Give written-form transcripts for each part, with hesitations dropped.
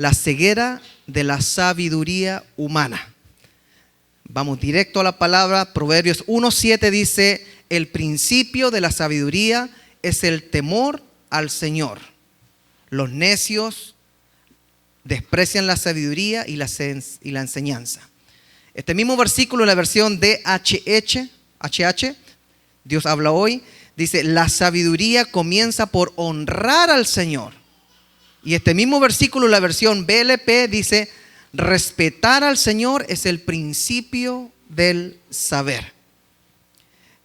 la ceguera de la sabiduría humana. Vamos directo a la palabra. Proverbios 1:7 dice: el principio de la sabiduría es el temor al Señor. Los necios desprecian la sabiduría y la enseñanza. Este mismo versículo en la versión DHH, Dios habla hoy, dice: la sabiduría comienza por honrar al Señor. Y este mismo versículo en la versión BLP dice: respetar al Señor es el principio del saber.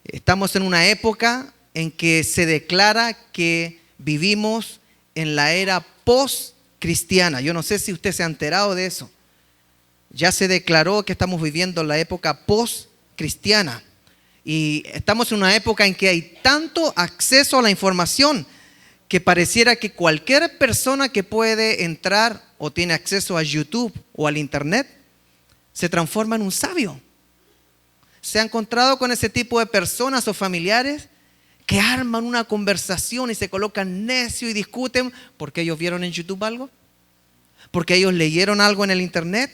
Estamos en una época en que se declara que vivimos en la era post-cristiana. Yo no sé si usted se ha enterado de eso. Ya se declaró que estamos viviendo la época post-cristiana. Y estamos en una época en que hay tanto acceso a la información que pareciera que cualquier persona que puede entrar o tiene acceso a YouTube o al internet se transforma en un sabio. ¿Se ha encontrado con ese tipo de personas o familiares que arman una conversación y se colocan necios y discuten porque ellos vieron en YouTube algo? ¿Porque ellos leyeron algo en el internet?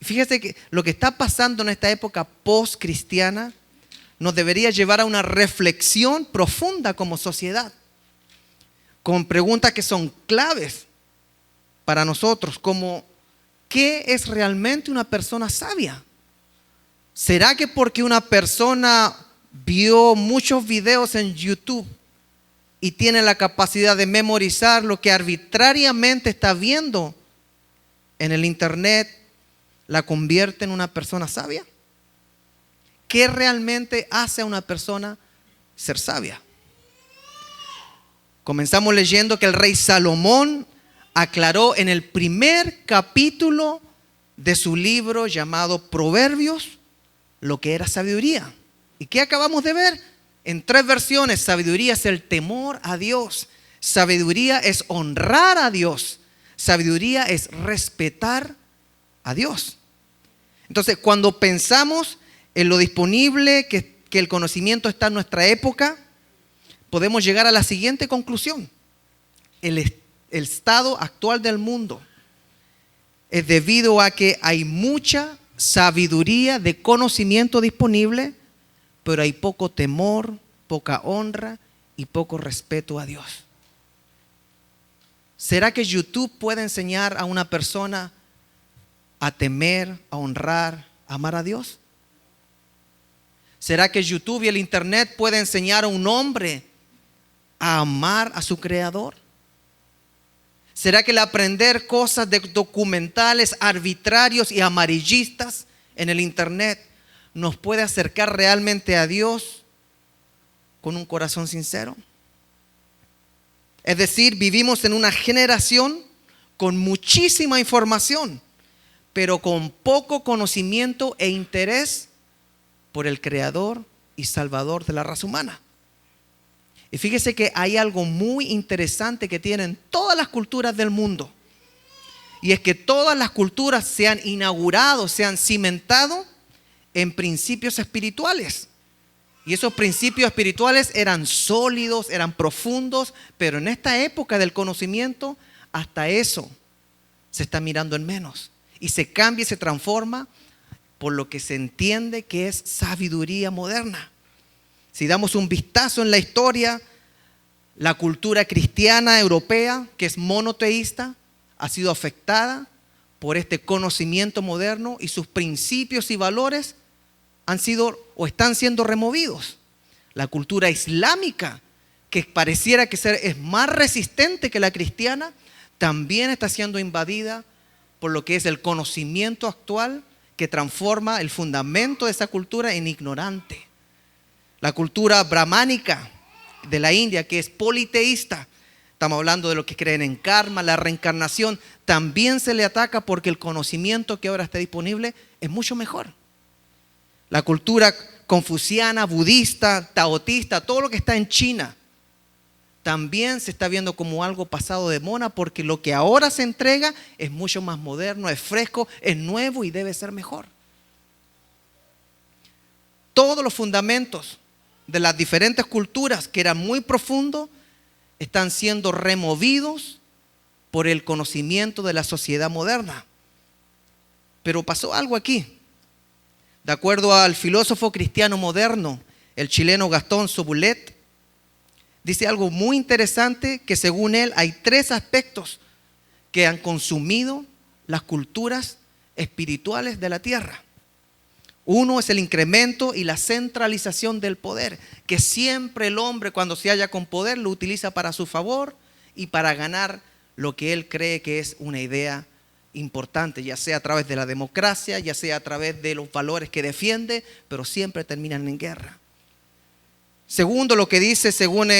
Fíjese que lo que está pasando en esta época post-cristiana nos debería llevar a una reflexión profunda como sociedad, con preguntas que son claves para nosotros, como ¿qué es realmente una persona sabia? ¿Será que porque una persona vio muchos videos en YouTube y tiene la capacidad de memorizar lo que arbitrariamente está viendo en el internet, la convierte en una persona sabia? ¿Qué realmente hace a una persona ser sabia? Comenzamos leyendo que el rey Salomón aclaró en el primer capítulo de su libro llamado Proverbios lo que era sabiduría. ¿Y qué acabamos de ver? En 3 versiones: sabiduría es el temor a Dios, sabiduría es honrar a Dios, sabiduría es respetar a Dios. Entonces, cuando pensamos en lo disponible que el conocimiento está en nuestra época, podemos llegar a la siguiente conclusión: el estado actual del mundo es debido a que hay mucha sabiduría de conocimiento disponible, pero hay poco temor, poca honra y poco respeto a Dios. ¿Será que YouTube puede enseñar a una persona a temer, a honrar, a amar a Dios? ¿Será que YouTube y el internet puede enseñar a un hombre a amar a su creador? ¿Será que el aprender cosas de documentales arbitrarios y amarillistas en el internet nos puede acercar realmente a Dios con un corazón sincero? Es decir, vivimos en una generación con muchísima información, pero con poco conocimiento e interés por el Creador y Salvador de la raza humana. Y fíjese que hay algo muy interesante que tienen todas las culturas del mundo. Y es que todas las culturas se han inaugurado, se han cimentado en principios espirituales. Y esos principios espirituales eran sólidos, eran profundos, pero en esta época del conocimiento, hasta eso se está mirando en menos. Y se cambia y se transforma por lo que se entiende que es sabiduría moderna. Si damos un vistazo en la historia, la cultura cristiana europea, que es monoteísta, ha sido afectada por este conocimiento moderno y sus principios y valores han sido o están siendo removidos. La cultura islámica, que pareciera que es más resistente que la cristiana, también está siendo invadida por lo que es el conocimiento actual que transforma el fundamento de esa cultura en ignorante. La cultura brahmánica de la India, que es politeísta, estamos hablando de lo que creen en karma, la reencarnación, también se le ataca porque el conocimiento que ahora está disponible es mucho mejor. La cultura confuciana, budista, taoísta, todo lo que está en China, también se está viendo como algo pasado de moda porque lo que ahora se entrega es mucho más moderno, es fresco, es nuevo y debe ser mejor. Todos los fundamentos de las diferentes culturas que eran muy profundos están siendo removidos por el conocimiento de la sociedad moderna. Pero pasó algo aquí. De acuerdo al filósofo cristiano moderno, el chileno Gastón Sobulet, dice algo muy interesante, que según él hay 3 aspectos que han consumido las culturas espirituales de la tierra. Uno es el incremento y la centralización del poder, que siempre el hombre, cuando se halla con poder, lo utiliza para su favor y para ganar lo que él cree que es una idea importante, ya sea a través de la democracia, ya sea a través de los valores que defiende, pero siempre terminan en guerra. Segundo, lo que dice según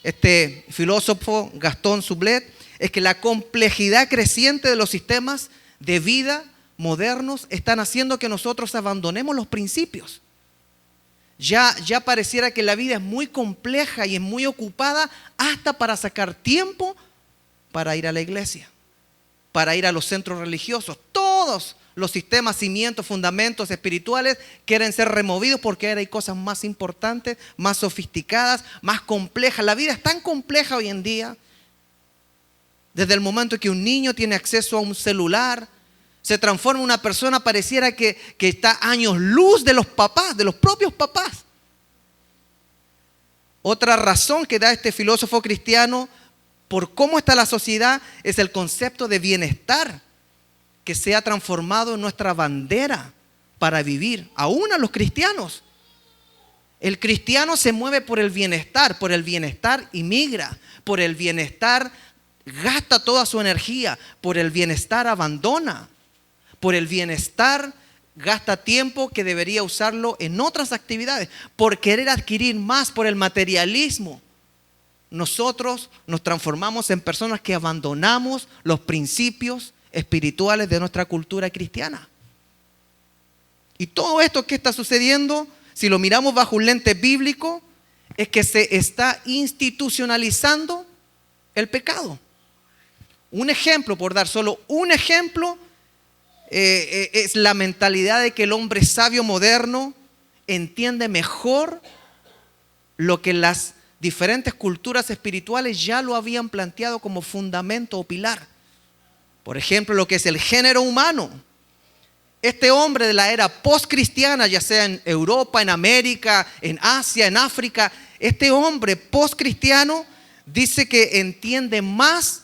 este filósofo Gastón Sobulet, es que la complejidad creciente de los sistemas de vida modernos están haciendo que nosotros abandonemos los principios. Ya pareciera que la vida es muy compleja y es muy ocupada hasta para sacar tiempo para ir a la iglesia, para ir a los centros religiosos. Todos los sistemas, cimientos, fundamentos espirituales quieren ser removidos porque ahora hay cosas más importantes, más sofisticadas, más complejas. La vida es tan compleja hoy en día. Desde el momento que un niño tiene acceso a un celular, se transforma en una persona, pareciera que está años luz de los papás, de los propios papás. Otra razón que da este filósofo cristiano por cómo está la sociedad es el concepto de bienestar que se ha transformado en nuestra bandera para vivir, aún a los cristianos. El cristiano se mueve por el bienestar inmigra, por el bienestar gasta toda su energía, por el bienestar abandona, por el bienestar gasta tiempo que debería usarlo en otras actividades, por querer adquirir más, por el materialismo. Nosotros nos transformamos en personas que abandonamos los principios espirituales de nuestra cultura cristiana. Y todo esto que está sucediendo, si lo miramos bajo un lente bíblico, es que se está institucionalizando el pecado. Un ejemplo, por dar solo un ejemplo, es la mentalidad de que el hombre sabio moderno entiende mejor lo que las diferentes culturas espirituales ya lo habían planteado como fundamento o pilar. Por ejemplo, lo que es el género humano. Este hombre de la era postcristiana, ya sea en Europa, en América, en Asia, en África, este hombre postcristiano dice que entiende más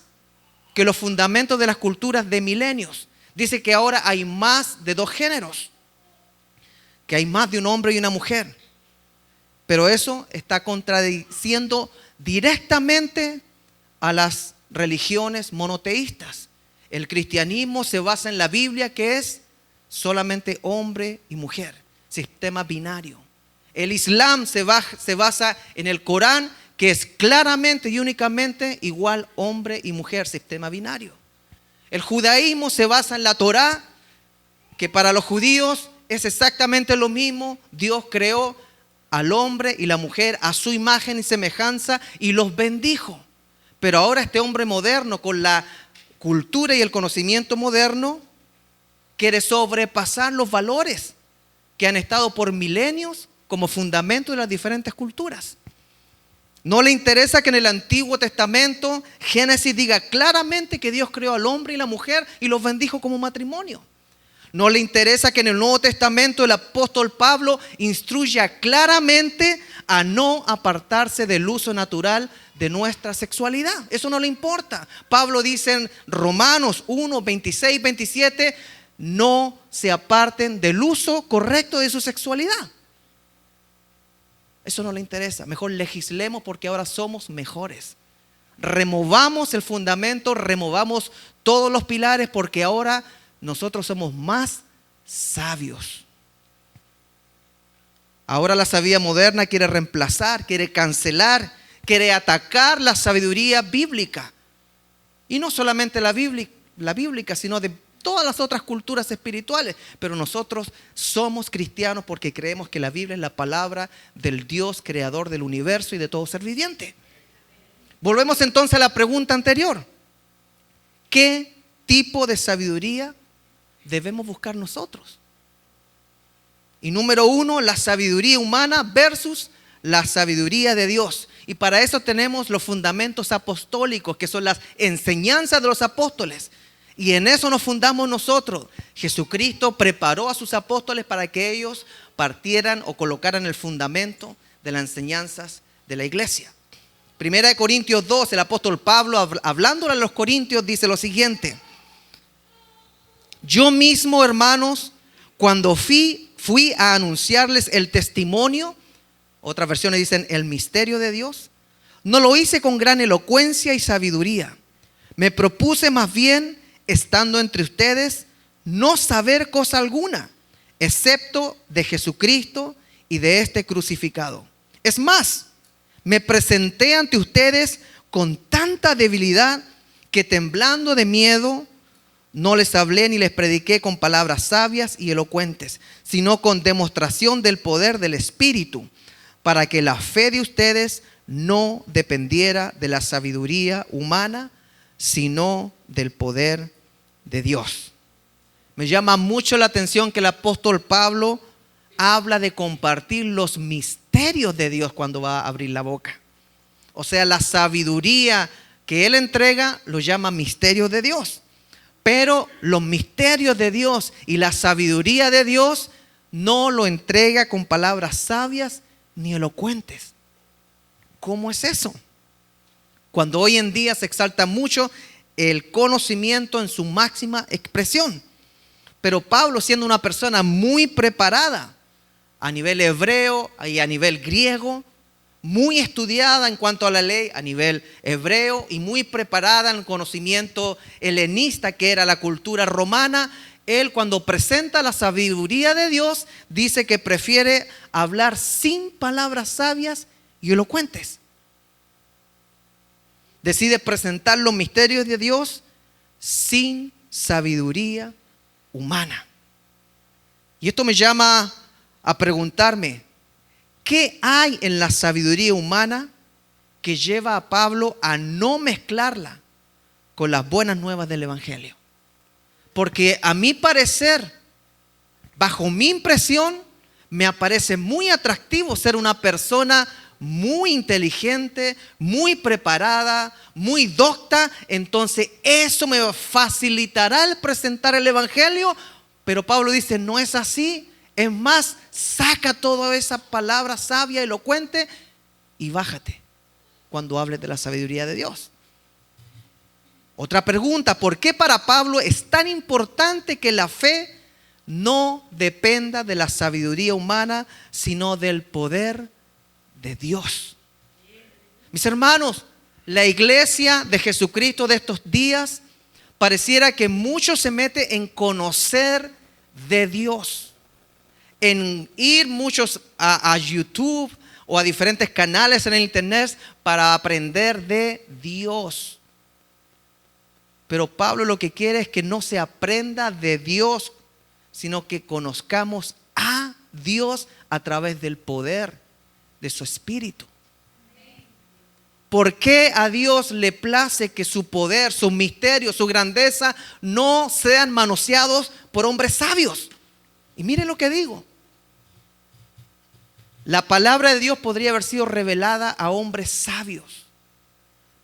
que los fundamentos de las culturas de milenios. Dice que ahora hay más de 2 géneros, que hay más de un hombre y una mujer. Pero eso está contradiciendo directamente a las religiones monoteístas. El cristianismo se basa en la Biblia, que es solamente hombre y mujer, sistema binario. El Islam se basa en el Corán, que es claramente y únicamente igual hombre y mujer, sistema binario. El judaísmo se basa en la Torá, que para los judíos es exactamente lo mismo. Dios creó al hombre y la mujer a su imagen y semejanza y los bendijo. Pero ahora este hombre moderno, con la cultura y el conocimiento moderno, quiere sobrepasar los valores que han estado por milenios como fundamento de las diferentes culturas. No le interesa que en el Antiguo Testamento Génesis diga claramente que Dios creó al hombre y la mujer y los bendijo como matrimonio. No le interesa que en el Nuevo Testamento el apóstol Pablo instruya claramente a no apartarse del uso natural de nuestra sexualidad. Eso no le importa. Pablo dice en Romanos 1, 26, 27, no se aparten del uso correcto de su sexualidad. Eso no le interesa. Mejor legislemos porque ahora somos mejores. Removamos el fundamento, removamos todos los pilares porque ahora nosotros somos más sabios. Ahora la sabiduría moderna quiere reemplazar, quiere cancelar, quiere atacar la sabiduría bíblica. Y no solamente la bíblica, sino de todas las otras culturas espirituales. Pero nosotros somos cristianos porque creemos que la Biblia es la palabra del Dios creador del universo y de todo ser viviente. Volvemos entonces a la pregunta anterior. ¿Qué tipo de sabiduría debemos buscar nosotros? Y número 1, la sabiduría humana versus la sabiduría de Dios. Y para eso tenemos los fundamentos apostólicos, que son las enseñanzas de los apóstoles. Y en eso nos fundamos nosotros. Jesucristo preparó a sus apóstoles para que ellos partieran o colocaran el fundamento de las enseñanzas de la iglesia. Primera de Corintios 2, el apóstol Pablo, hablándole a los corintios, dice lo siguiente: yo mismo, hermanos, cuando fui a anunciarles el testimonio, otras versiones dicen el misterio de Dios, no lo hice con gran elocuencia y sabiduría. Me propuse más bien, estando entre ustedes, no saber cosa alguna, excepto de Jesucristo y de este crucificado. Es más, me presenté ante ustedes con tanta debilidad que, temblando de miedo, no les hablé ni les prediqué con palabras sabias y elocuentes, sino con demostración del poder del Espíritu, para que la fe de ustedes no dependiera de la sabiduría humana, sino del poder de Dios. Me llama mucho la atención que el apóstol Pablo habla de compartir los misterios de Dios cuando va a abrir la boca. O sea, la sabiduría que él entrega lo llama misterios de Dios. Pero los misterios de Dios y la sabiduría de Dios no lo entrega con palabras sabias ni elocuentes. ¿Cómo es eso? Cuando hoy en día se exalta mucho el conocimiento en su máxima expresión. Pero Pablo, siendo una persona muy preparada a nivel hebreo y a nivel griego, muy estudiada en cuanto a la ley a nivel hebreo y muy preparada en el conocimiento helenista que era la cultura romana, él, cuando presenta la sabiduría de Dios, dice que prefiere hablar sin palabras sabias y elocuentes. Decide presentar los misterios de Dios sin sabiduría humana. Y esto me llama a preguntarme, ¿qué hay en la sabiduría humana que lleva a Pablo a no mezclarla con las buenas nuevas del Evangelio? Porque a mi parecer, bajo mi impresión, me parece muy atractivo ser una persona muy inteligente, muy preparada, muy docta. Entonces eso me facilitará el presentar el Evangelio. Pero Pablo dice, no es así. Es más, saca toda esa palabra sabia, elocuente y bájate cuando hables de la sabiduría de Dios. Otra pregunta, ¿por qué para Pablo es tan importante que la fe no dependa de la sabiduría humana, sino del poder de Dios? Mis hermanos, la iglesia de Jesucristo de estos días pareciera que mucho se mete en conocer de Dios, en ir muchos a YouTube o a diferentes canales en el internet para aprender de Dios. Pero Pablo lo que quiere es que no se aprenda de Dios, sino que conozcamos a Dios a través del poder de su Espíritu. ¿Por qué a Dios le place que su poder, su misterio, su grandeza no sean manoseados por hombres sabios? Y miren lo que digo. La palabra de Dios podría haber sido revelada a hombres sabios,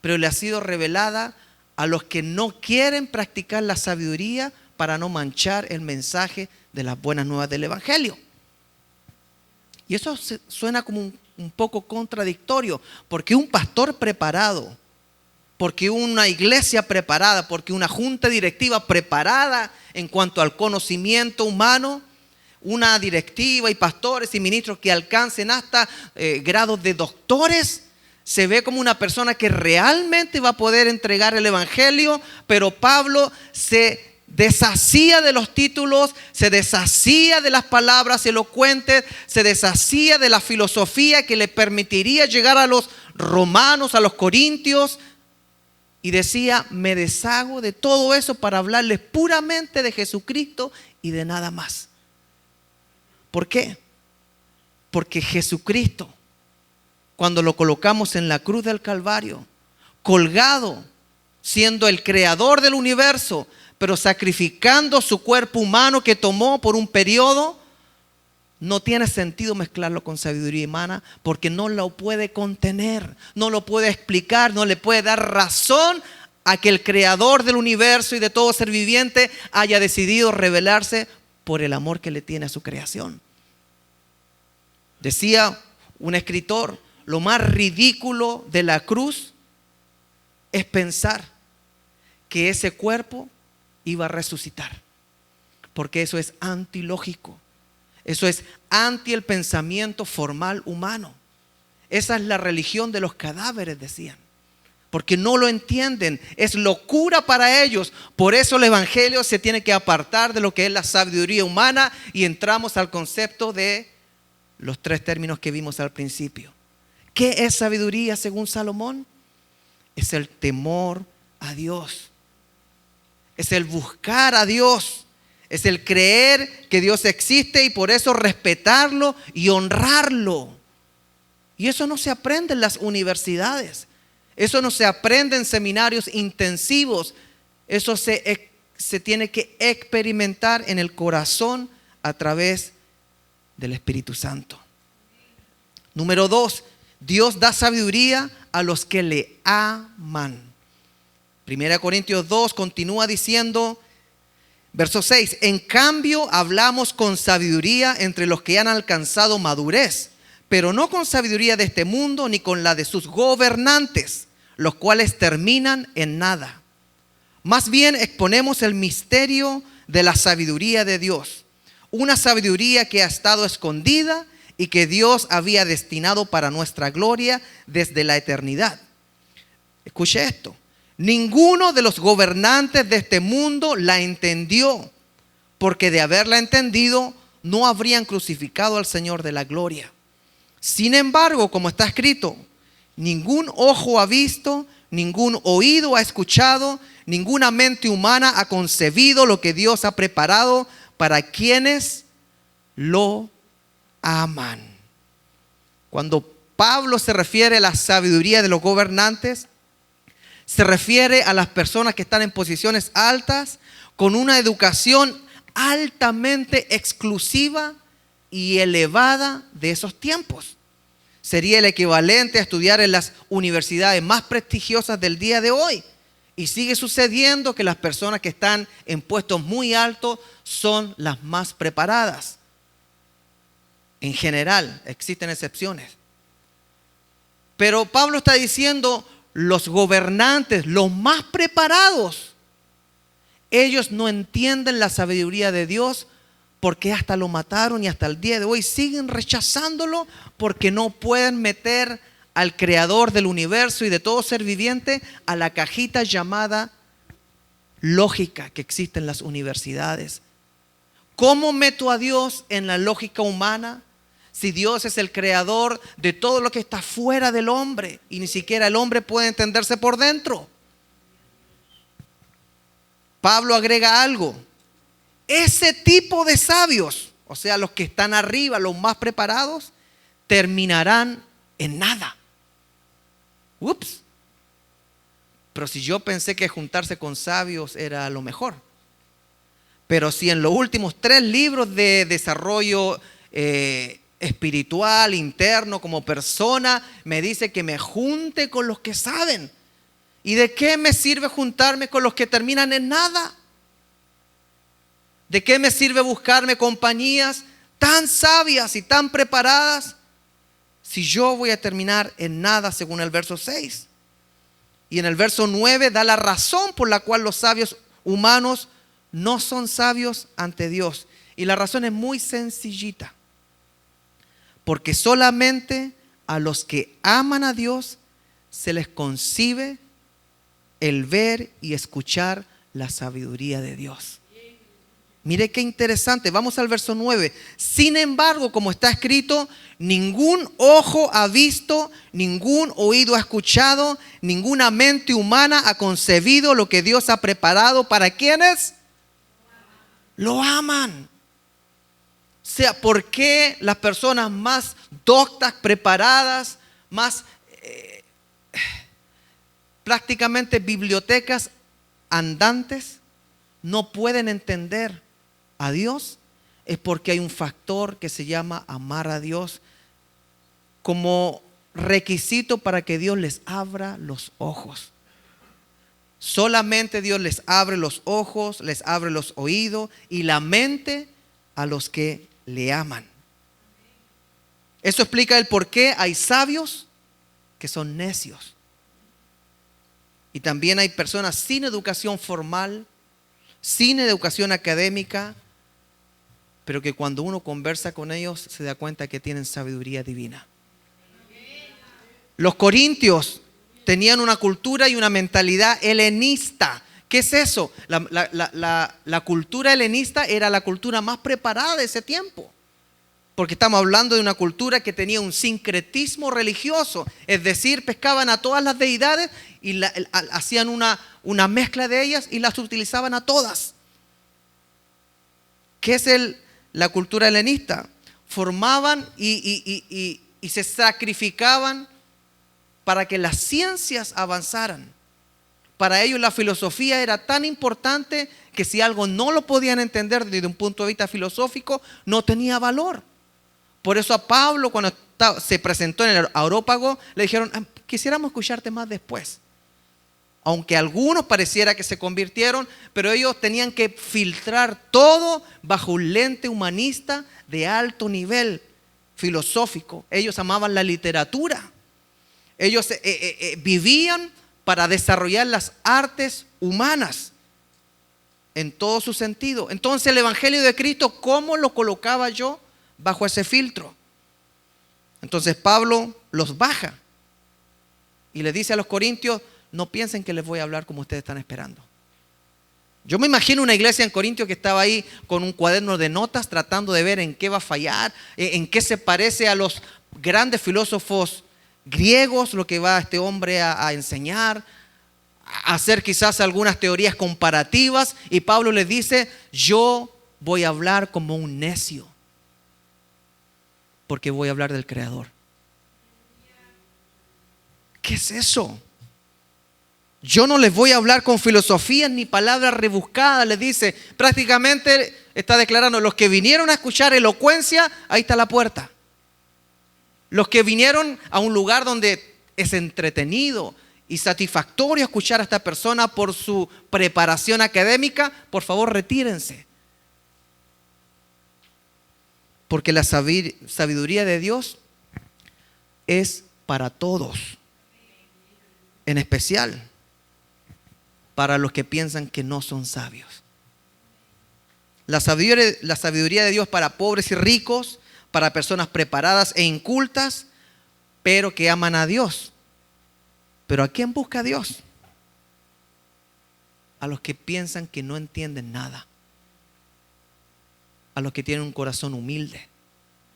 pero le ha sido revelada a los que no quieren practicar la sabiduría para no manchar el mensaje de las buenas nuevas del Evangelio. Y eso suena como un poco contradictorio, porque un pastor preparado, porque una iglesia preparada, porque una junta directiva preparada en cuanto al conocimiento humano, una directiva y pastores y ministros que alcancen hasta grados de doctores, se ve como una persona que realmente va a poder entregar el Evangelio. Pero Pablo se deshacía de los títulos, se deshacía de las palabras elocuentes, se deshacía de la filosofía que le permitiría llegar a los romanos, a los corintios, y decía, me deshago de todo eso para hablarles puramente de Jesucristo y de nada más. ¿Por qué? Porque Jesucristo, cuando lo colocamos en la cruz del Calvario, colgado, siendo el creador del universo, pero sacrificando su cuerpo humano que tomó por un periodo, no tiene sentido mezclarlo con sabiduría humana porque no lo puede contener, no lo puede explicar, no le puede dar razón a que el creador del universo y de todo ser viviente haya decidido revelarse por el amor que le tiene a su creación. Decía un escritor, lo más ridículo de la cruz es pensar que ese cuerpo iba a resucitar, porque eso es antilógico. Eso es anti el pensamiento formal humano. Esa es la religión de los cadáveres, decían. Porque no lo entienden. Es locura para ellos. Por eso el evangelio se tiene que apartar de lo que es la sabiduría humana y entramos al concepto de los 3 términos que vimos al principio. ¿Qué es sabiduría según Salomón? Es el temor a Dios. Es el buscar a Dios. Es el creer que Dios existe y por eso respetarlo y honrarlo. Y eso no se aprende en las universidades. Eso no se aprende en seminarios intensivos. Eso se tiene que experimentar en el corazón a través del Espíritu Santo. Número 2, Dios da sabiduría a los que le aman. 1 Corintios 2 continúa diciendo, verso 6, en cambio hablamos con sabiduría entre los que han alcanzado madurez, pero no con sabiduría de este mundo ni con la de sus gobernantes, los cuales terminan en nada. Más bien exponemos el misterio de la sabiduría de Dios, una sabiduría que ha estado escondida y que Dios había destinado para nuestra gloria desde la eternidad. Escuche esto. Ninguno de los gobernantes de este mundo la entendió, porque de haberla entendido no habrían crucificado al Señor de la gloria. Sin embargo, como está escrito, ningún ojo ha visto, ningún oído ha escuchado, ninguna mente humana ha concebido lo que Dios ha preparado para quienes lo aman. Cuando Pablo se refiere a la sabiduría de los gobernantes, se refiere a las personas que están en posiciones altas, con una educación altamente exclusiva y elevada de esos tiempos. Sería el equivalente a estudiar en las universidades más prestigiosas del día de hoy. Y sigue sucediendo que las personas que están en puestos muy altos son las más preparadas. En general, existen excepciones. Pero Pablo está diciendo, los gobernantes, los más preparados, ellos no entienden la sabiduría de Dios porque hasta lo mataron y hasta el día de hoy siguen rechazándolo porque no pueden meter al creador del universo y de todo ser viviente a la cajita llamada lógica que existe en las universidades. ¿Cómo meto a Dios en la lógica humana? Si Dios es el creador de todo lo que está fuera del hombre y ni siquiera el hombre puede entenderse por dentro. Pablo agrega algo. Ese tipo de sabios, o sea, los que están arriba, los más preparados, terminarán en nada. Ups. Pero si yo pensé que juntarse con sabios era lo mejor. Pero si en los últimos 3 libros de desarrollo espiritual, interno, como persona, me dice que me junte con los que saben. ¿Y de qué me sirve juntarme con los que terminan en nada? ¿De qué me sirve buscarme compañías tan sabias y tan preparadas si yo voy a terminar en nada, según el verso 6? Y en el verso 9 da la razón por la cual los sabios humanos no son sabios ante Dios. Y la razón es muy sencillita. Porque solamente a los que aman a Dios se les concibe el ver y escuchar la sabiduría de Dios. Mire qué interesante. Vamos al verso 9. Sin embargo, como está escrito, ningún ojo ha visto, ningún oído ha escuchado, ninguna mente humana ha concebido lo que Dios ha preparado para quienes lo aman. O sea, ¿por qué las personas más doctas, preparadas, más prácticamente bibliotecas andantes no pueden entender a Dios? es porque hay un factor que se llama amar a Dios como requisito para que Dios les abra los ojos. Solamente Dios les abre los ojos, les abre los oídos y la mente a los que le aman. Eso explica el por qué hay sabios que son necios. Y también hay personas sin educación formal, sin educación académica, pero que cuando uno conversa con ellos se da cuenta que tienen sabiduría divina. Los corintios tenían una cultura y una mentalidad helenista. ¿Qué es eso? La cultura helenista era la cultura más preparada de ese tiempo. Porque estamos hablando de una cultura que tenía un sincretismo religioso. Es decir, pescaban a todas las deidades y hacían una mezcla de ellas y las utilizaban a todas. ¿Qué es la cultura helenista? Formaban y se sacrificaban para que las ciencias avanzaran. Para ellos la filosofía era tan importante que si algo no lo podían entender desde un punto de vista filosófico, no tenía valor. Por eso a Pablo, cuando se presentó en el Areópago, le dijeron: quisiéramos escucharte más después. Aunque algunos pareciera que se convirtieron, pero ellos tenían que filtrar todo bajo un lente humanista de alto nivel filosófico. Ellos amaban la literatura. Ellos vivían para desarrollar las artes humanas en todo su sentido. Entonces el Evangelio de Cristo, ¿cómo lo colocaba yo bajo ese filtro? Entonces Pablo los baja y le dice a los corintios: no piensen que les voy a hablar como ustedes están esperando. Yo me imagino una iglesia en Corintios que estaba ahí con un cuaderno de notas tratando de ver en qué va a fallar, en qué se parece a los grandes filósofos griegos lo que va este hombre a enseñar, a hacer quizás algunas teorías comparativas. Y Pablo les dice: yo voy a hablar como un necio, porque voy a hablar del Creador. ¿Qué es eso? Yo no les voy a hablar con filosofías ni palabras rebuscadas. Les dice, prácticamente está declarando: los que vinieron a escuchar elocuencia, ahí está la puerta. Los que vinieron a un lugar donde es entretenido y satisfactorio escuchar a esta persona por su preparación académica, por favor retírense. Porque la sabiduría de Dios es para todos, en especial para los que piensan que no son sabios. La sabiduría de Dios para pobres y ricos, para personas preparadas e incultas, pero que aman a Dios. ¿Pero a quién busca Dios? A los que piensan que no entienden nada. A los que tienen un corazón humilde.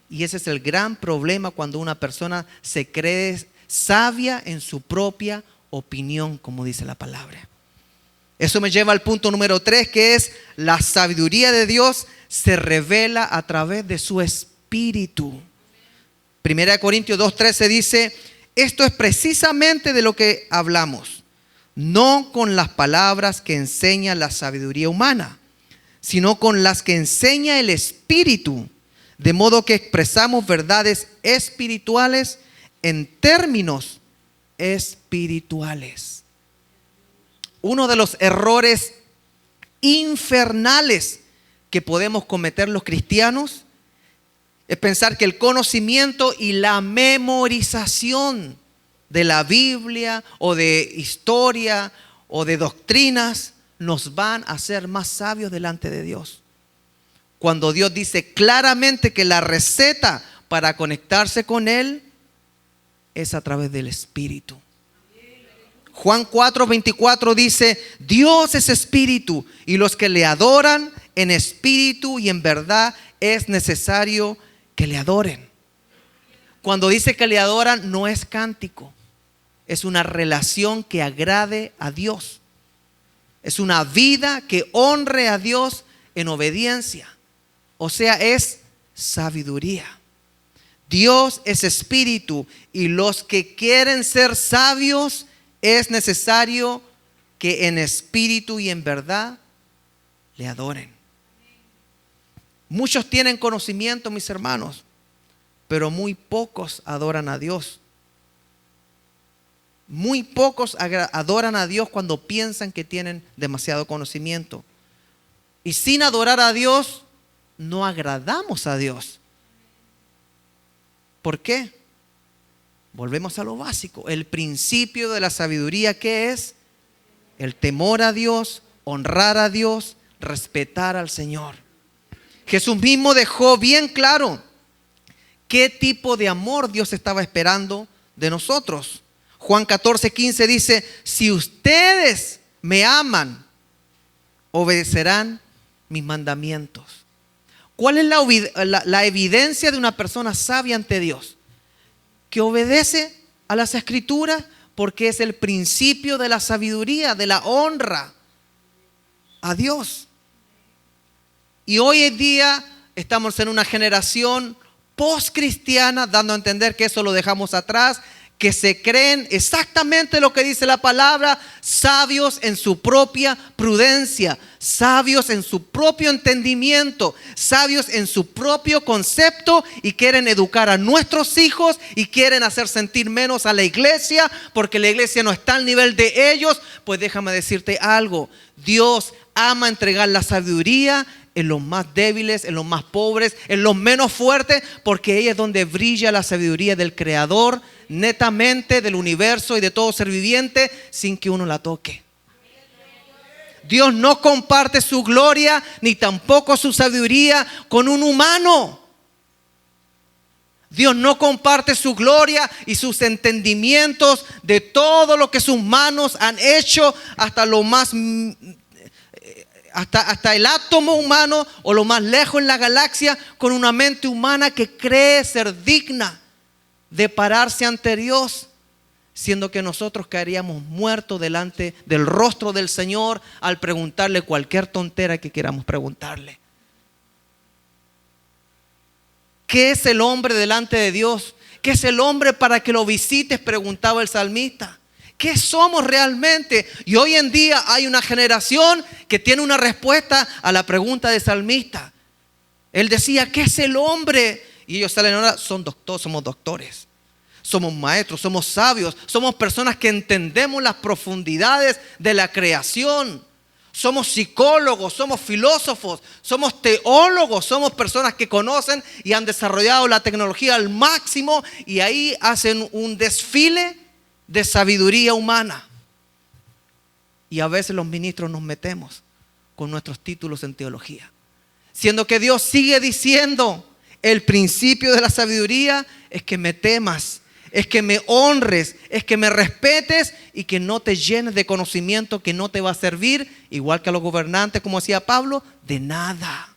Y ese es el gran problema cuando una persona se cree sabia en su propia opinión, como dice la palabra. Eso me lleva al punto número 3, que es: la sabiduría de Dios se revela a través de su Espíritu. 1 Corintios 2:13 dice: esto es precisamente de lo que hablamos, no con las palabras que enseña la sabiduría humana, sino con las que enseña el Espíritu, de modo que expresamos verdades espirituales en términos espirituales. Uno de los errores infernales que podemos cometer los cristianos es pensar que el conocimiento y la memorización de la Biblia o de historia o de doctrinas nos van a hacer más sabios delante de Dios. Cuando Dios dice claramente que la receta para conectarse con Él es a través del Espíritu. Juan 4:24 dice: Dios es espíritu, y los que le adoran en espíritu y en verdad es necesario que le adoren. Cuando dice que le adoran, no es cántico, es una relación que agrade a Dios. Es una vida que honre a Dios en obediencia. O sea, es sabiduría. Dios es espíritu, y los que quieren ser sabios es necesario que en espíritu y en verdad le adoren. Muchos tienen conocimiento, mis hermanos, pero muy pocos adoran a Dios. Muy pocos adoran a Dios cuando piensan que tienen demasiado conocimiento. Y sin adorar a Dios, no agradamos a Dios. ¿Por qué? Volvemos a lo básico. El principio de la sabiduría, ¿qué es? El temor a Dios, honrar a Dios, respetar al Señor. Jesús mismo dejó bien claro qué tipo de amor Dios estaba esperando de nosotros. Juan 14:15 dice: si ustedes me aman, obedecerán mis mandamientos. ¿Cuál es la evidencia de una persona sabia ante Dios? Que obedece a las Escrituras, porque es el principio de la sabiduría, de la honra a Dios. Y hoy en día estamos en una generación post-cristiana, dando a entender que eso lo dejamos atrás, que se creen exactamente lo que dice la palabra, sabios en su propia prudencia, sabios en su propio entendimiento, sabios en su propio concepto, y quieren educar a nuestros hijos y quieren hacer sentir menos a la iglesia porque la iglesia no está al nivel de ellos. Pues déjame decirte algo: Dios ama entregar la sabiduría en los más débiles, en los más pobres, en los menos fuertes, porque ahí es donde brilla la sabiduría del Creador, netamente del universo y de todo ser viviente, sin que uno la toque. Dios no comparte su gloria ni tampoco su sabiduría con un humano. Dios no comparte su gloria y sus entendimientos de todo lo que sus manos han hecho, hasta lo más hasta el átomo humano o lo más lejos en la galaxia, con una mente humana que cree ser digna de pararse ante Dios, siendo que nosotros caeríamos muertos delante del rostro del Señor al preguntarle cualquier tontera que queramos preguntarle. ¿Qué es el hombre delante de Dios? ¿Qué es el hombre para que lo visites?, preguntaba el salmista. ¿Qué somos realmente? Y hoy en día hay una generación que tiene una respuesta a la pregunta del salmista. Él decía: ¿qué es el hombre? Y ellos salen ahora: somos doctores, somos maestros, somos sabios, somos personas que entendemos las profundidades de la creación. Somos psicólogos, somos filósofos, somos teólogos, somos personas que conocen y han desarrollado la tecnología al máximo, y ahí hacen un desfile de sabiduría humana. Y a veces los ministros nos metemos con nuestros títulos en teología, siendo que Dios sigue diciendo: el principio de la sabiduría es que me temas, es que me honres, es que me respetes y que no te llenes de conocimiento que no te va a servir, igual que a los gobernantes, como decía Pablo, de nada.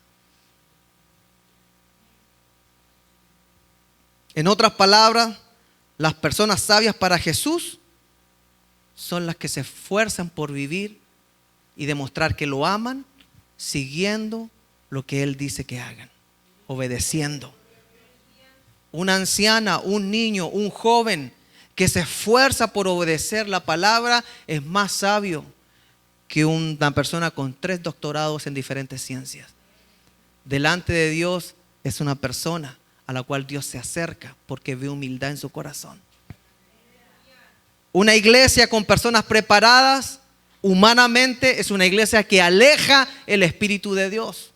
En otras palabras, las personas sabias para Jesús son las que se esfuerzan por vivir y demostrar que lo aman, siguiendo lo que Él dice que hagan, obedeciendo. Una anciana, un niño, un joven que se esfuerza por obedecer la palabra es más sabio que una persona con 3 doctorados en diferentes ciencias. Delante de Dios es una persona a la cual Dios se acerca porque ve humildad en su corazón. Una iglesia con personas preparadas humanamente es una iglesia que aleja el Espíritu de Dios.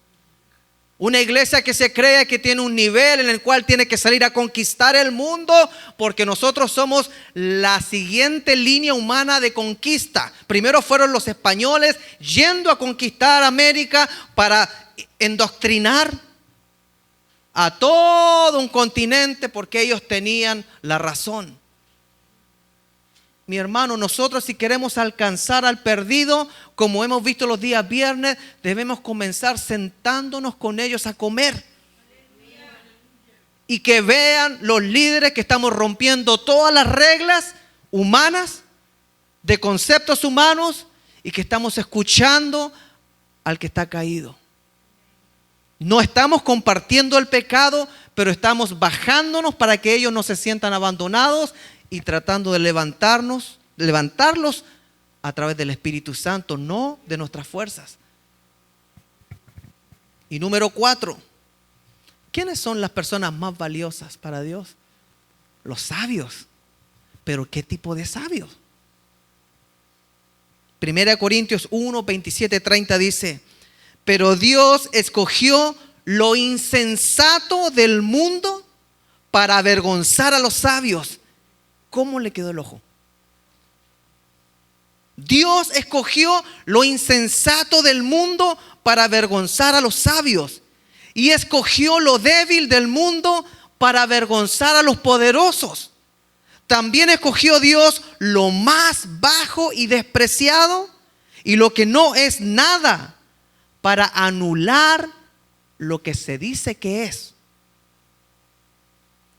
Una iglesia que se cree que tiene un nivel en el cual tiene que salir a conquistar el mundo, porque nosotros somos la siguiente línea humana de conquista. Primero fueron los españoles yendo a conquistar América para endoctrinar a todo un continente, porque ellos tenían la razón. Mi hermano, nosotros, si queremos alcanzar al perdido, como hemos visto los días viernes, debemos comenzar sentándonos con ellos a comer. Y que vean los líderes que estamos rompiendo todas las reglas humanas, de conceptos humanos, y que estamos escuchando al que está caído. No estamos compartiendo el pecado, pero estamos bajándonos para que ellos no se sientan abandonados y tratando de levantarlos a través del Espíritu Santo, no de nuestras fuerzas. Y número 4, ¿Quiénes son las personas más valiosas para Dios? Los sabios. ¿Pero qué tipo de sabios? 1 Corintios 1, 27, 30 dice: pero Dios escogió lo insensato del mundo para avergonzar a los sabios. ¿Cómo le quedó el ojo? Dios escogió lo insensato del mundo para avergonzar a los sabios. Y escogió lo débil del mundo para avergonzar a los poderosos. También escogió Dios lo más bajo y despreciado y lo que no es nada para anular lo que se dice que es.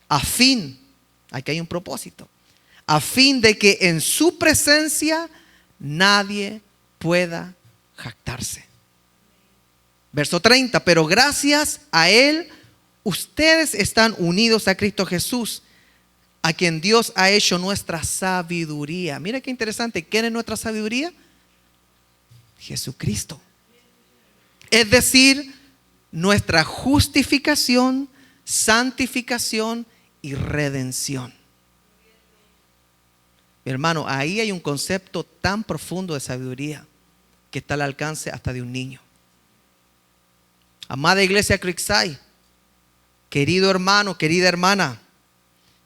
A fin, aquí hay un propósito, a fin de que en su presencia nadie pueda jactarse. Verso 30, pero gracias a Él, ustedes están unidos a Cristo Jesús, a quien Dios ha hecho nuestra sabiduría. Mira qué interesante, ¿quién es nuestra sabiduría? Jesucristo. Es decir, nuestra justificación, santificación y redención. Mi hermano, ahí hay un concepto tan profundo de sabiduría que está al alcance hasta de un niño. Amada iglesia Creekside, querido hermano, querida hermana,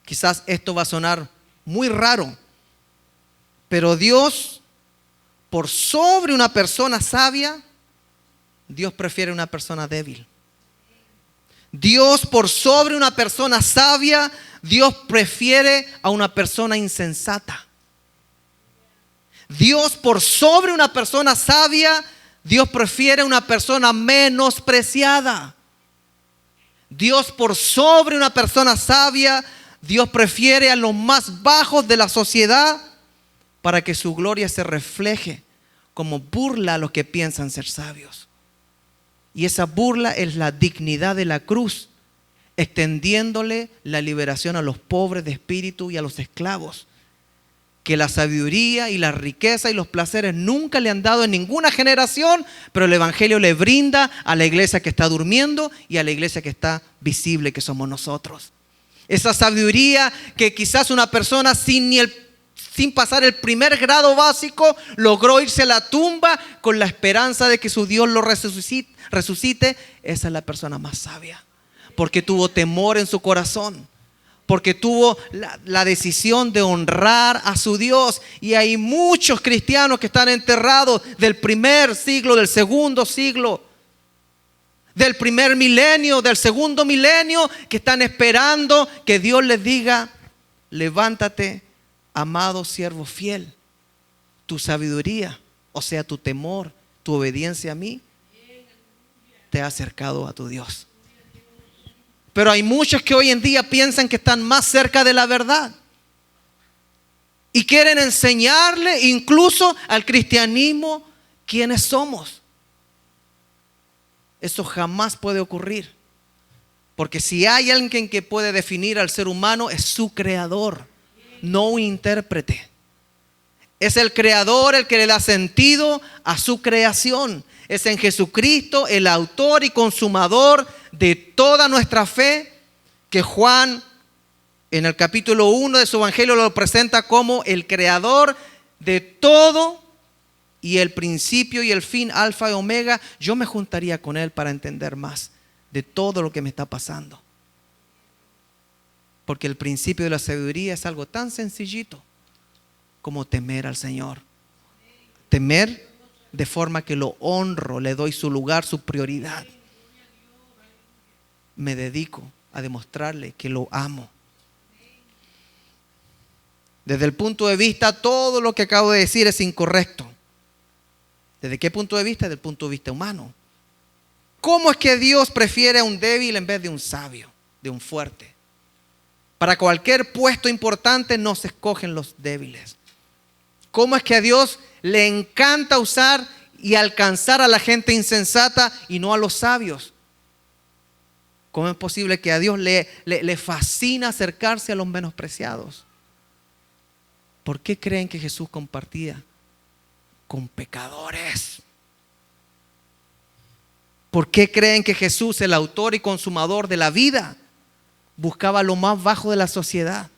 quizás esto va a sonar muy raro, pero Dios, por sobre una persona sabia, Dios prefiere una persona débil. Dios, por sobre una persona sabia, Dios prefiere a una persona insensata. Dios, por sobre una persona sabia, Dios prefiere a una persona menospreciada. Dios, por sobre una persona sabia, Dios prefiere a los más bajos de la sociedad para que su gloria se refleje como burla a los que piensan ser sabios. Y esa burla es la dignidad de la cruz, extendiéndole la liberación a los pobres de espíritu y a los esclavos, que la sabiduría y la riqueza y los placeres nunca le han dado en ninguna generación, pero el Evangelio le brinda a la iglesia que está durmiendo y a la iglesia que está visible, que somos nosotros. Esa sabiduría que quizás una persona sin pasar el primer grado básico logró irse a la tumba con la esperanza de que su Dios lo resucite. Esa es la persona más sabia, porque tuvo temor en su corazón, porque tuvo la decisión de honrar a su Dios. Y hay muchos cristianos que están enterrados del primer siglo, del segundo siglo, del primer milenio, del segundo milenio, que están esperando que Dios les diga: levántate, amado siervo fiel, tu sabiduría, o sea, tu temor, tu obediencia a mí, te ha acercado a tu Dios. Pero hay muchos que hoy en día piensan que están más cerca de la verdad y quieren enseñarle incluso al cristianismo quiénes somos. Eso jamás puede ocurrir, porque si hay alguien que puede definir al ser humano, es su creador, no un intérprete. Es el creador el que le da sentido a su creación. Es en Jesucristo, el autor y consumador de toda nuestra fe, que Juan en el capítulo 1 de su evangelio lo presenta como el creador de todo y el principio y el fin, alfa y omega. Yo me juntaría con él para entender más de todo lo que me está pasando, porque el principio de la sabiduría es algo tan sencillito como temer al Señor. Temer de forma que lo honro, le doy su lugar, su prioridad. Me dedico a demostrarle que lo amo. Desde el punto de vista, todo lo que acabo de decir es incorrecto. ¿Desde qué punto de vista? Desde el punto de vista humano. ¿Cómo es que Dios prefiere a un débil en vez de un sabio, de un fuerte? Para cualquier puesto importante no se escogen los débiles. ¿Cómo es que a Dios le encanta usar y alcanzar a la gente insensata y no a los sabios? ¿Cómo es posible que a Dios le fascina acercarse a los menospreciados? ¿Por qué creen que Jesús compartía con pecadores? ¿Por qué creen que Jesús, el autor y consumador de la vida, buscaba lo más bajo de la sociedad?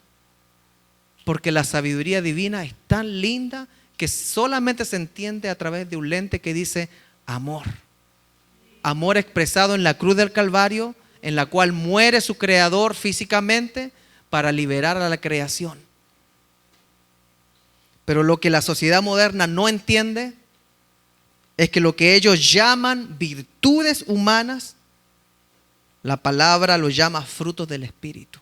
Porque la sabiduría divina es tan linda que solamente se entiende a través de un lente que dice amor. Amor expresado en la cruz del Calvario, en la cual muere su creador físicamente para liberar a la creación. Pero lo que la sociedad moderna no entiende es que lo que ellos llaman virtudes humanas, la palabra lo llama frutos del Espíritu.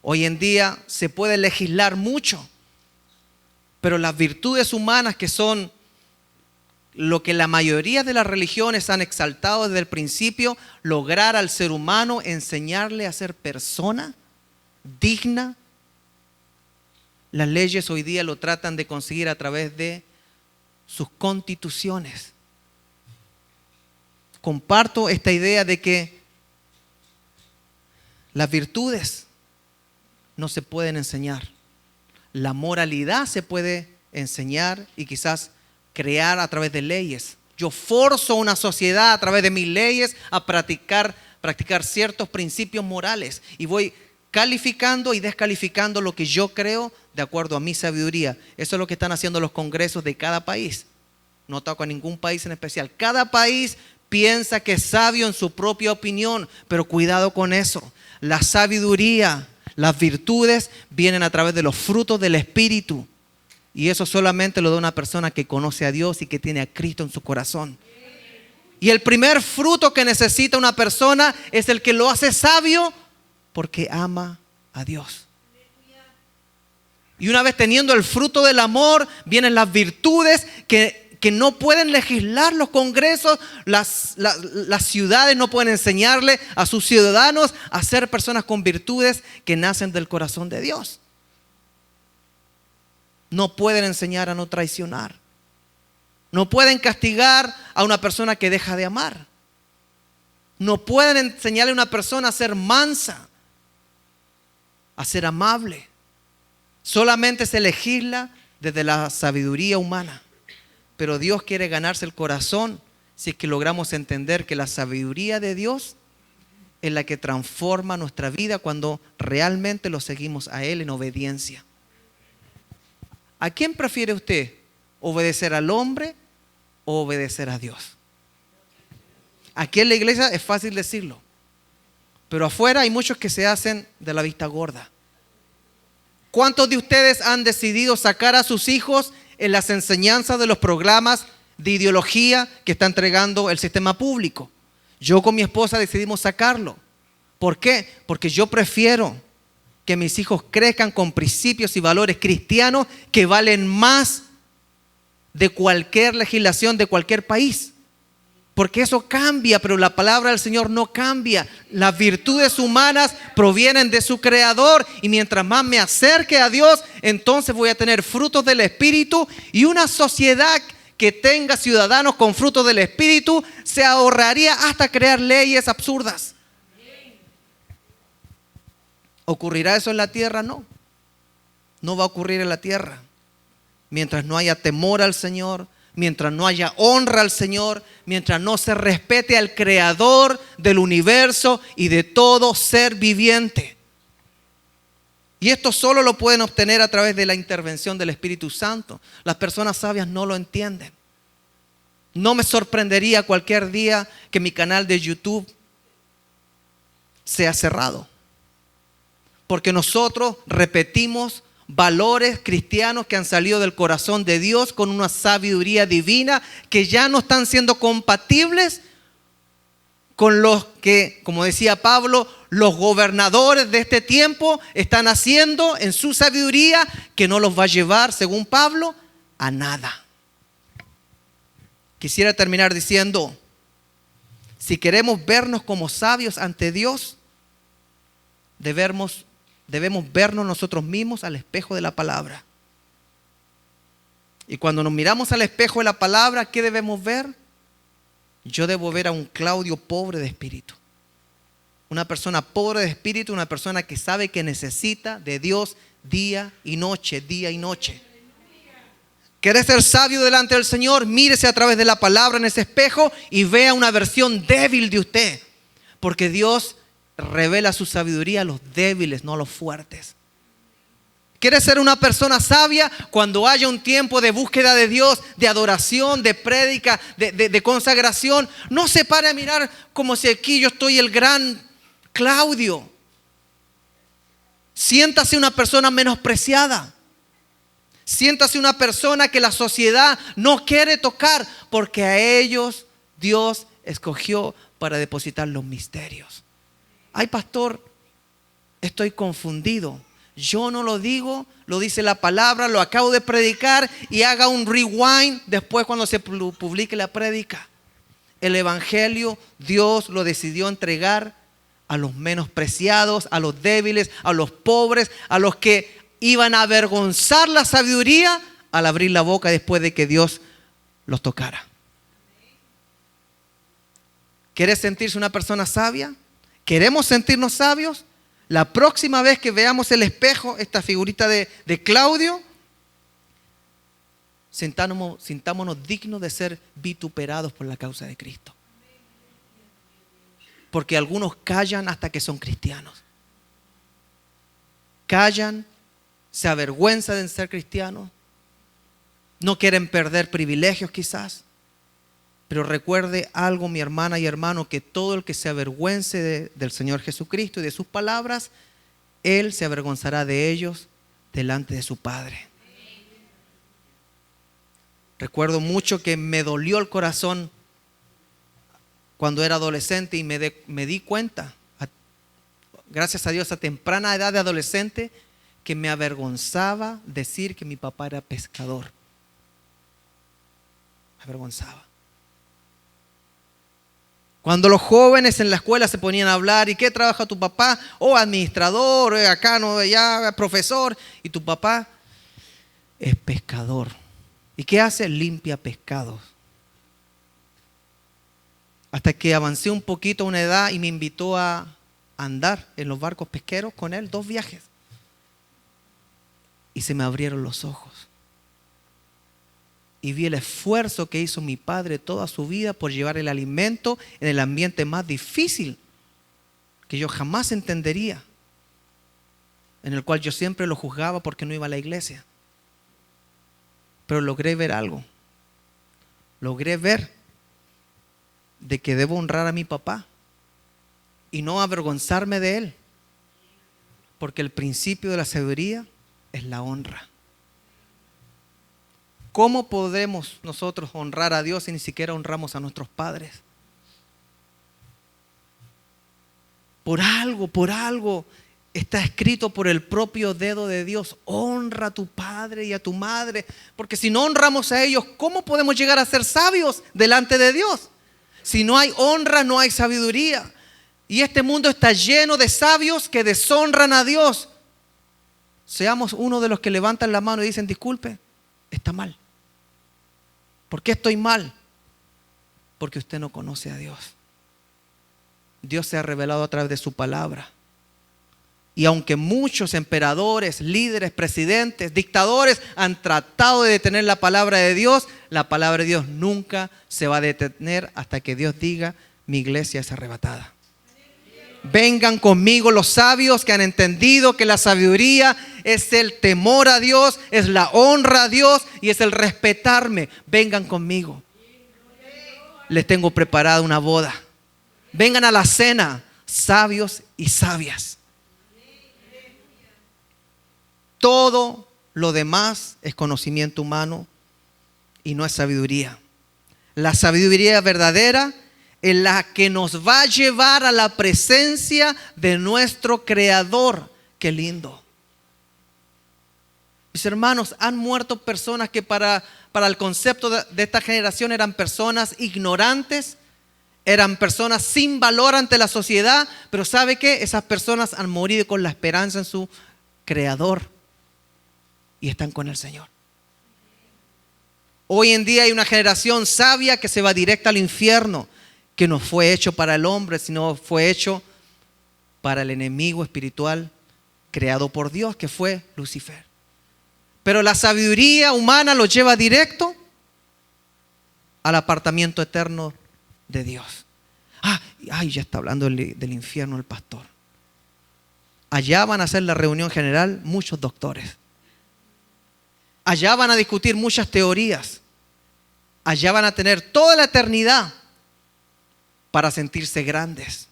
Hoy en día se puede legislar mucho, pero las virtudes humanas, que son lo que la mayoría de las religiones han exaltado desde el principio, lograr al ser humano enseñarle a ser persona digna, las leyes hoy día lo tratan de conseguir a través de sus constituciones. Comparto esta idea de que las virtudes no se pueden enseñar. La moralidad se puede enseñar y quizás crear a través de leyes. Yo forzo a una sociedad a través de mis leyes a practicar ciertos principios morales y voy calificando y descalificando lo que yo creo de acuerdo a mi sabiduría. Eso es lo que están haciendo los congresos de cada país. No toco a ningún país en especial. Cada país piensa que es sabio en su propia opinión, pero cuidado con eso. La sabiduría, las virtudes vienen a través de los frutos del Espíritu. Y eso solamente lo da una persona que conoce a Dios y que tiene a Cristo en su corazón. Y el primer fruto que necesita una persona es el que lo hace sabio porque ama a Dios. Y una vez teniendo el fruto del amor, vienen las virtudes que no pueden legislar los congresos, las ciudades no pueden enseñarle a sus ciudadanos a ser personas con virtudes que nacen del corazón de Dios. No pueden enseñar a no traicionar. No pueden castigar a una persona que deja de amar. No pueden enseñarle a una persona a ser mansa, a ser amable. Solamente se legisla desde la sabiduría humana. Pero Dios quiere ganarse el corazón si es que logramos entender que la sabiduría de Dios es la que transforma nuestra vida cuando realmente lo seguimos a Él en obediencia. ¿A quién prefiere usted? ¿Obedecer al hombre o obedecer a Dios? Aquí en la iglesia es fácil decirlo, pero afuera hay muchos que se hacen de la vista gorda. ¿Cuántos de ustedes han decidido sacar a sus hijos en las enseñanzas de los programas de ideología que está entregando el sistema público? Yo con mi esposa decidimos sacarlo. ¿Por qué? Porque yo prefiero que mis hijos crezcan con principios y valores cristianos que valen más de cualquier legislación de cualquier país. Porque eso cambia, pero la palabra del Señor no cambia. Las virtudes humanas provienen de su Creador y mientras más me acerque a Dios, entonces voy a tener frutos del Espíritu, y una sociedad que tenga ciudadanos con frutos del Espíritu se ahorraría hasta crear leyes absurdas. ¿Ocurrirá eso en la tierra? No. No va a ocurrir en la tierra. Mientras no haya temor al Señor, mientras no haya honra al Señor, mientras no se respete al Creador del universo y de todo ser viviente. Y esto solo lo pueden obtener a través de la intervención del Espíritu Santo. Las personas sabias no lo entienden. No me sorprendería cualquier día que mi canal de YouTube sea cerrado. Porque nosotros repetimos valores cristianos que han salido del corazón de Dios con una sabiduría divina que ya no están siendo compatibles con los que, como decía Pablo, los gobernadores de este tiempo están haciendo en su sabiduría, que no los va a llevar, según Pablo, a nada. Quisiera terminar diciendo, si queremos vernos como sabios ante Dios, debemos vernos nosotros mismos al espejo de la palabra. Y cuando nos miramos al espejo de la palabra, ¿qué debemos ver? Yo debo ver a un Claudio pobre de espíritu. Una persona pobre de espíritu, una persona que sabe que necesita de Dios día y noche, día y noche. ¿Querés ser sabio delante del Señor? Mírese a través de la palabra en ese espejo y vea una versión débil de usted. Porque Dios revela su sabiduría a los débiles, no a los fuertes. ¿Quieres ser una persona sabia? Cuando haya un tiempo de búsqueda de Dios, de adoración, de prédica, de consagración, no se pare a mirar como si aquí yo estoy el gran Claudio. Siéntase una persona menospreciada. Siéntase una persona que la sociedad no quiere tocar, porque a ellos Dios escogió para depositar los misterios. Ay, pastor, estoy confundido. Yo no lo digo, lo dice la palabra, lo acabo de predicar, y haga un rewind después cuando se publique la prédica. El evangelio Dios lo decidió entregar a los menospreciados, a los débiles, a los pobres, a los que iban a avergonzar la sabiduría al abrir la boca después de que Dios los tocara. ¿Quieres sentirse una persona sabia? ¿Queremos sentirnos sabios? La próxima vez que veamos el espejo, esta figurita de Claudio, sintámonos dignos de ser vituperados por la causa de Cristo. Porque algunos callan hasta que son cristianos. Callan, se avergüenzan de ser cristianos, no quieren perder privilegios quizás. Pero recuerde algo, mi hermana y hermano, que todo el que se avergüence del Señor Jesucristo y de sus palabras, Él se avergonzará de ellos delante de su Padre. Recuerdo mucho que me dolió el corazón cuando era adolescente y me di cuenta, gracias a Dios, a temprana edad de adolescente, que me avergonzaba decir que mi papá era pescador. Me avergonzaba. Cuando los jóvenes en la escuela se ponían a hablar, ¿y qué trabaja tu papá? Oh, administrador, acá no, ya profesor. Y tu papá es pescador. ¿Y qué hace? Limpia pescados. Hasta que avancé un poquito a una edad y me invitó a andar en los barcos pesqueros con él, 2 viajes. Y se me abrieron los ojos. Y vi el esfuerzo que hizo mi padre toda su vida por llevar el alimento en el ambiente más difícil que yo jamás entendería, en el cual yo siempre lo juzgaba porque no iba a la iglesia. Pero logré ver algo. Logré ver de que debo honrar a mi papá y no avergonzarme de él, porque el principio de la sabiduría es la honra. ¿Cómo podemos nosotros honrar a Dios si ni siquiera honramos a nuestros padres? Por algo está escrito por el propio dedo de Dios: honra a tu padre y a tu madre. Porque si no honramos a ellos, ¿cómo podemos llegar a ser sabios delante de Dios? Si no hay honra, no hay sabiduría. Y este mundo está lleno de sabios que deshonran a Dios. Seamos uno de los que levantan la mano y dicen: disculpe, está mal. ¿Por qué estoy mal? Porque usted no conoce a Dios. Dios se ha revelado a través de su palabra. Y aunque muchos emperadores, líderes, presidentes, dictadores han tratado de detener la palabra de Dios, la palabra de Dios nunca se va a detener hasta que Dios diga: mi iglesia es arrebatada. Vengan conmigo los sabios que han entendido que la sabiduría es el temor a Dios, es la honra a Dios y es el respetarme. Vengan conmigo. Les tengo preparada una boda. Vengan a la cena, sabios y sabias. Todo lo demás es conocimiento humano y no es sabiduría. La sabiduría verdadera es la que nos va a llevar a la presencia de nuestro Creador. Qué lindo. Mis hermanos, han muerto personas que para el concepto de esta generación eran personas ignorantes, eran personas sin valor ante la sociedad, pero ¿sabe qué? Esas personas han morido con la esperanza en su Creador y están con el Señor. Hoy en día hay una generación sabia que se va directa al infierno, que no fue hecho para el hombre, sino fue hecho para el enemigo espiritual creado por Dios, que fue Lucifer. Pero la sabiduría humana los lleva directo al apartamiento eterno de Dios. Ya está hablando del infierno el pastor. Allá van a hacer la reunión general muchos doctores. Allá van a discutir muchas teorías. Allá van a tener toda la eternidad para sentirse grandes.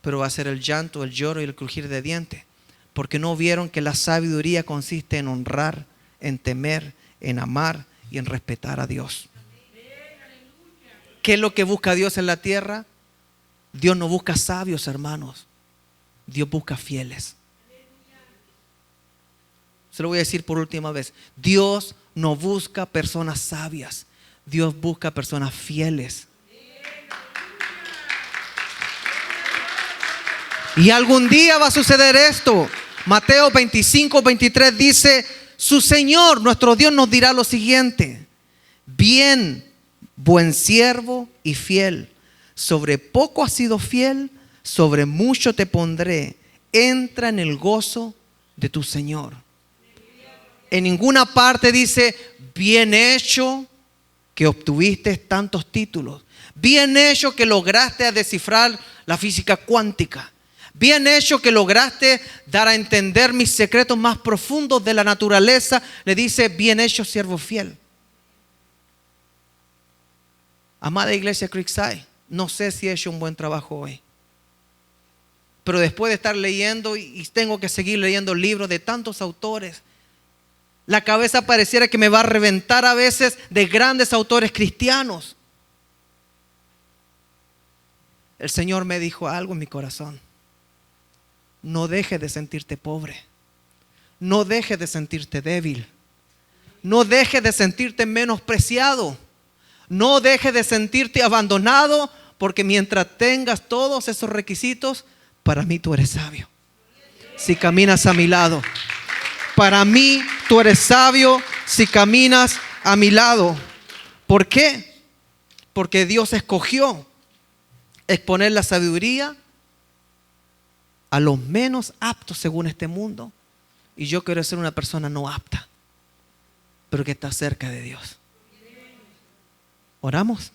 Pero va a ser el llanto, el lloro y el crujir de dientes, porque no vieron que la sabiduría consiste en honrar, en temer, en amar y en respetar a Dios. ¿Qué es lo que busca Dios en la tierra? Dios no busca sabios, hermanos. Dios busca fieles. Se lo voy a decir por última vez. Dios no busca personas sabias. Dios busca personas fieles. Y algún día va a suceder esto. Mateo 25:23 dice: su Señor, nuestro Dios, nos dirá lo siguiente: bien, buen siervo y fiel, sobre poco has sido fiel, sobre mucho te pondré, entra en el gozo de tu Señor. En ninguna parte dice: bien hecho que obtuviste tantos títulos, bien hecho que lograste descifrar la física cuántica, bien hecho que lograste dar a entender mis secretos más profundos de la naturaleza. Le dice: bien hecho, siervo fiel. Amada iglesia Creekside, no sé si he hecho un buen trabajo hoy, pero después de estar leyendo, y tengo que seguir leyendo libros de tantos autores, la cabeza pareciera que me va a reventar a veces de grandes autores cristianos. El Señor me dijo algo en mi corazón: no dejes de sentirte pobre, no dejes de sentirte débil, no dejes de sentirte menospreciado, no dejes de sentirte abandonado, porque mientras tengas todos esos requisitos, para mí tú eres sabio. Si caminas a mi lado, para mí tú eres sabio si caminas a mi lado. ¿Por qué? Porque Dios escogió exponer la sabiduría a los menos aptos según este mundo. Y yo quiero ser una persona no apta, pero que está cerca de Dios. ¿Oramos?